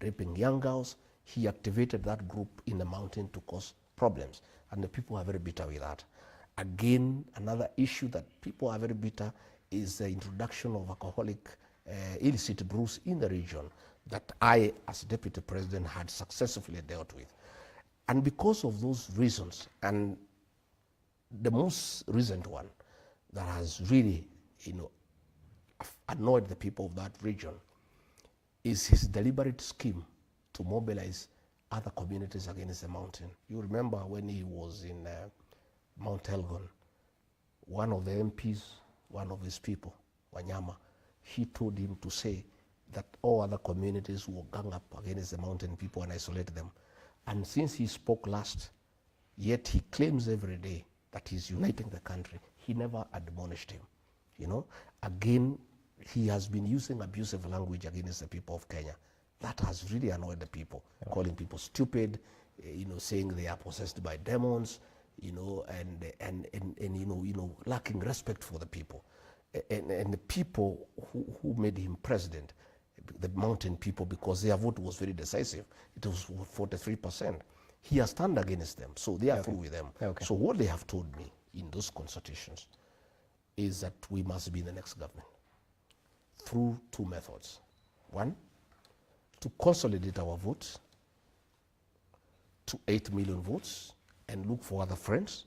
raping young girls. He activated that group in the mountain to cause problems, and the people are very bitter with that. Again, another issue that people are very bitter is the introduction of alcoholic illicit brews in the region that I, as deputy president, had successfully dealt with. And because of those reasons, and the most recent one that has really, annoyed the people of that region is his deliberate scheme to mobilize other communities against the mountain. You remember when he was in Mount Elgon, one of the MPs, one of his people, Wanyama, he told him to say that all other communities will gang up against the mountain people and isolate them. And since he spoke last, yet he claims every day that he's uniting the country. He never admonished him. Again, he has been using abusive language against the people of Kenya. That has really annoyed the people, calling people stupid, saying they are possessed by demons, and lacking respect for the people. And the people who made him president, the mountain people, because their vote was very decisive, it was 43%. He has turned against them, so they are through with them. So what they have told me in those consultations is that we must be in the next government through two methods. One, to consolidate our votes to 8 million votes and look for other friends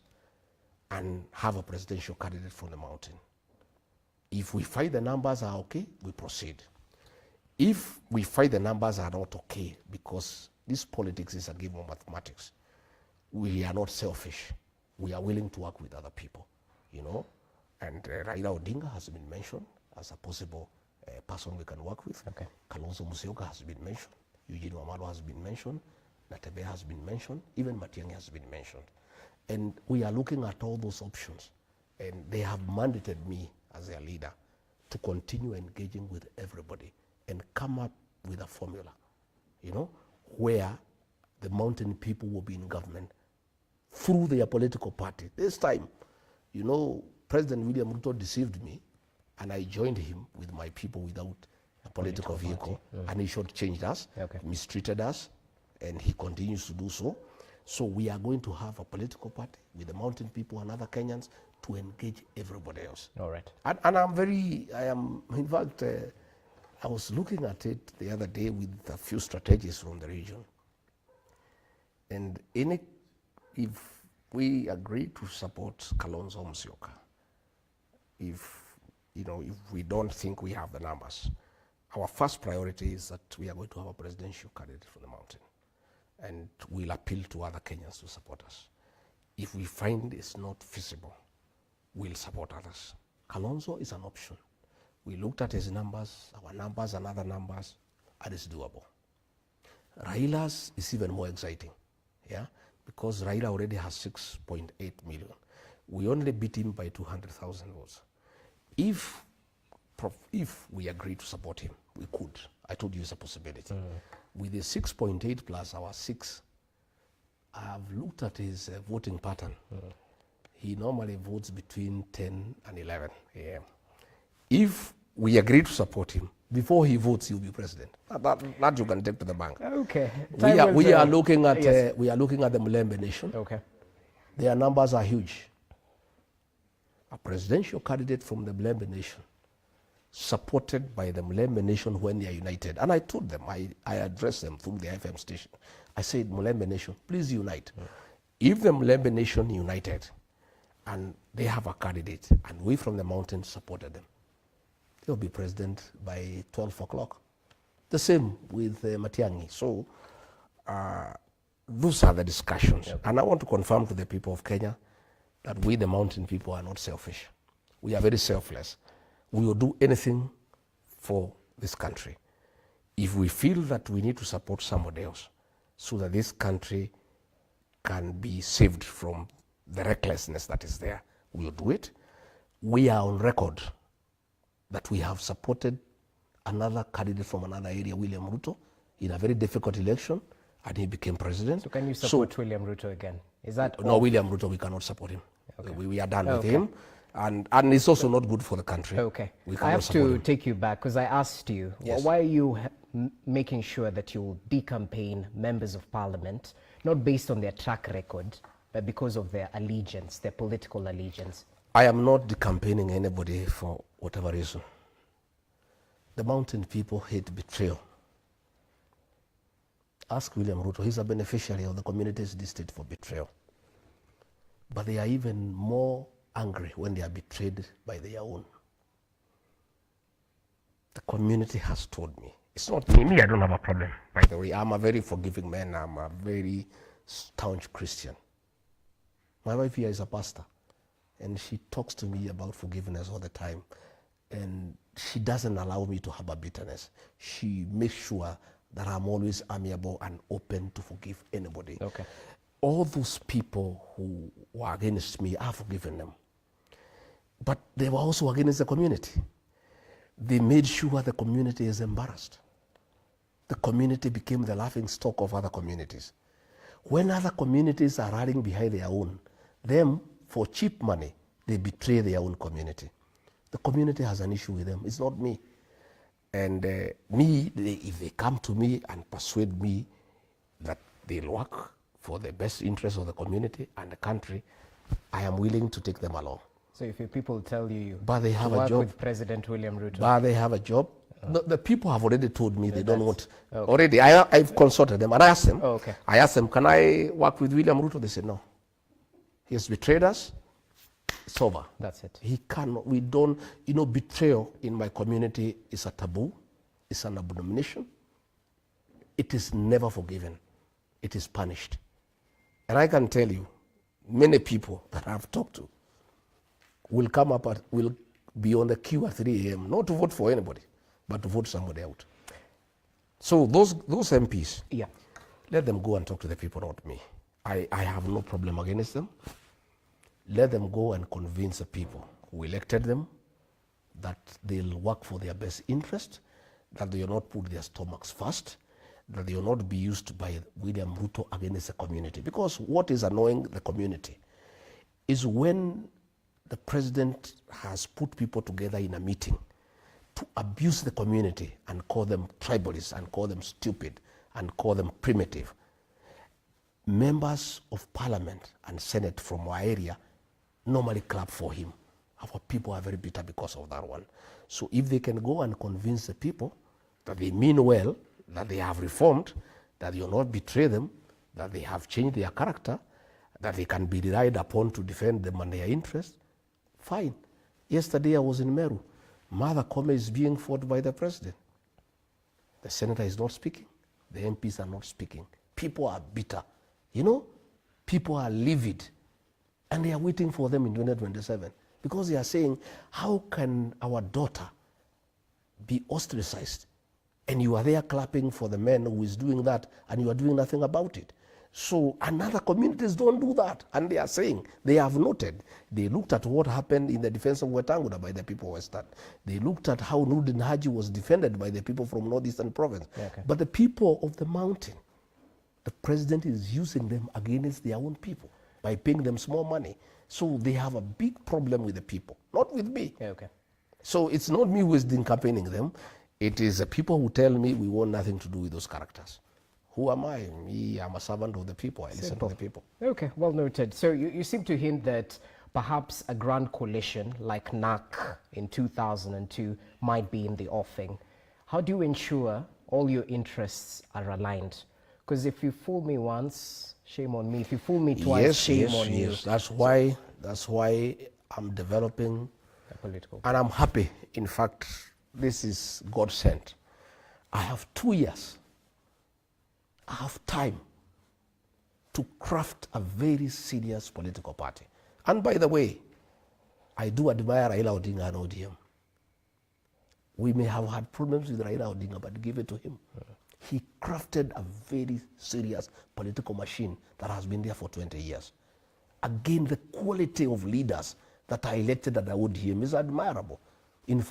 and have a presidential candidate from the mountain. If we find the numbers are okay, we proceed. If we find the numbers are not okay, because this politics is a game of mathematics, we are not selfish. We are willing to work with other people, And Raila Odinga has been mentioned as a possible person we can work with. Kalonzo Musyoka has been mentioned. Eugene Wamalwa has been mentioned. Natebe has been mentioned. Even Matiang'i has been mentioned. And we are looking at all those options. And they have mandated me as their leader to continue engaging with everybody and come up with a formula, where the mountain people will be in government through their political party. This time, President William Ruto deceived me, and I joined him with my people without a political vehicle, and he shortchanged us, mistreated us, and he continues to do so. So we are going to have a political party with the mountain people and other Kenyans to engage everybody else. All right. And in fact, I was looking at it the other day with a few strategists from the region. And if we agree to support Kalonzo Musyoka, if we don't think we have the numbers, our first priority is that we are going to have a presidential candidate from the mountain, and we'll appeal to other Kenyans to support us. If we find it's not feasible, we'll support others. Kalonzo is an option. We looked at his numbers, our numbers and other numbers, and it's doable. Raila's is even more exciting, because Raila already has 6.8 million. We only beat him by 200,000 votes. If we agree to support him, we could. I told you it's a possibility. With the 6.8 plus our 6, I've looked at his voting pattern. He normally votes between 10 and 11 a.m. If we agree to support him, before he votes, he'll be president. That you can take to the bank. Okay. We are looking at the Mulembe Nation. Okay. Their numbers are huge. A presidential candidate from the Mulembe Nation, supported by the Mulembe Nation when they are united. And I told them, I addressed them through the FM station. I said, Mulembe Nation, please unite. If the Mulembe Nation united and they have a candidate and we from the mountain supported them, they'll be president by 12 o'clock. The same with Matiang'i. So those are the discussions. And I want to confirm to the people of Kenya that we, the mountain people, are not selfish. We are very selfless. We will do anything for this country. If we feel that we need to support somebody else so that this country can be saved from the recklessness that is there, we will do it. We are on record that we have supported another candidate from another area, William Ruto, in a very difficult election, and he became president. So can you support William Ruto again? Is that no, William Ruto, we cannot support him. We are done with him. And it's also not good for the country. Okay. We I have cannot support to him. take you back because I asked you, Yes. why are you making sure that you will decampaign members of parliament, not based on their track record, but because of their allegiance, their political allegiance? I am not decampaigning anybody for whatever reason. The mountain people hate betrayal. Ask William Ruto. He's a beneficiary of the community's district for betrayal. But they are even more angry when they are betrayed by their own. The community has told me. It's not me. Me, I don't have a problem, by the way. I'm a very forgiving man. I'm a very staunch Christian. My wife here is a pastor, and she talks to me about forgiveness all the time. And she doesn't allow me to have a bitterness. She makes sure that I'm always amiable and open to forgive anybody. Okay. All those people who were against me, I've forgiven them. But they were also against the community. They made sure the community is embarrassed. The community became the laughing stock of other communities. When other communities are rallying behind their own, them, for cheap money, they betray their own community. The community has an issue with them. It's not me. And if they come to me and persuade me that they'll work for the best interest of the community and the country, I am willing to take them along. So if your people tell you But they have to a work job. with President William Ruto, But they have a job. The people have already told me they don't want. okay. Already, I've consulted them and I asked them. Oh, okay. I asked them, can I work with William Ruto? They said no. He has betrayed us. It's over. that's it. He cannot. We don't. Betrayal in my community is a taboo. It's an abomination. It is never forgiven. It is punished. And I can tell you, many people that I've talked to will will be on the queue at 3 a.m. not to vote for anybody, but to vote somebody out. So those MPs, Yeah. let them go and talk to the people, not me. I have no problem against them. Let them go and convince the people who elected them that they'll work for their best interest, that they will not put their stomachs first, that they will not be used by William Ruto against the community. Because what is annoying the community is when the president has put people together in a meeting to abuse the community and call them tribalists and call them stupid and call them primitive. Members of parliament and senate from our area normally clap for him. Our people are very bitter because of that one. So if they can go and convince the people that they mean well, that they have reformed, that you'll not betray them, that they have changed their character, that they can be relied upon to defend them and their interests, fine. Yesterday I was in Meru. Mother Kome is being fought by the president. The senator is not speaking. The MPs are not speaking. People are bitter. People are livid. And they are waiting for them in 2027. Because they are saying, how can our daughter be ostracized? And you are there clapping for the man who is doing that, and you are doing nothing about it. So, and other communities don't do that. And they are saying, they have noted, they looked at what happened in the defense of Wetangula by the people of Western. They looked at how Nurdin Haji was defended by the people from Northeastern Province. Okay. But the people of the mountain, the president is using them against their own people by paying them small money. So they have a big problem with the people, not with me. Yeah, okay. So it's not me who is campaigning them. It is the people who tell me we want nothing to do with those characters. Who am I? Me, I'm a servant of the people. I listen to the people. Okay, well noted. So you seem to hint that perhaps a grand coalition like NAC in 2002 might be in the offing. How do you ensure all your interests are aligned? Because if you fool me once, shame on me. If you fool me twice, shame on you. Yes, that's why I'm developing A political. and I'm happy. In fact, this is God sent. I have 2 years. I have time to craft a very serious political party. And by the way, I do admire Raila Odinga and ODM. We may have had problems with Raila Odinga, but give it to him. He crafted a very serious political machine that has been there for 20 years. Again, the quality of leaders that are elected at the ODM is admirable.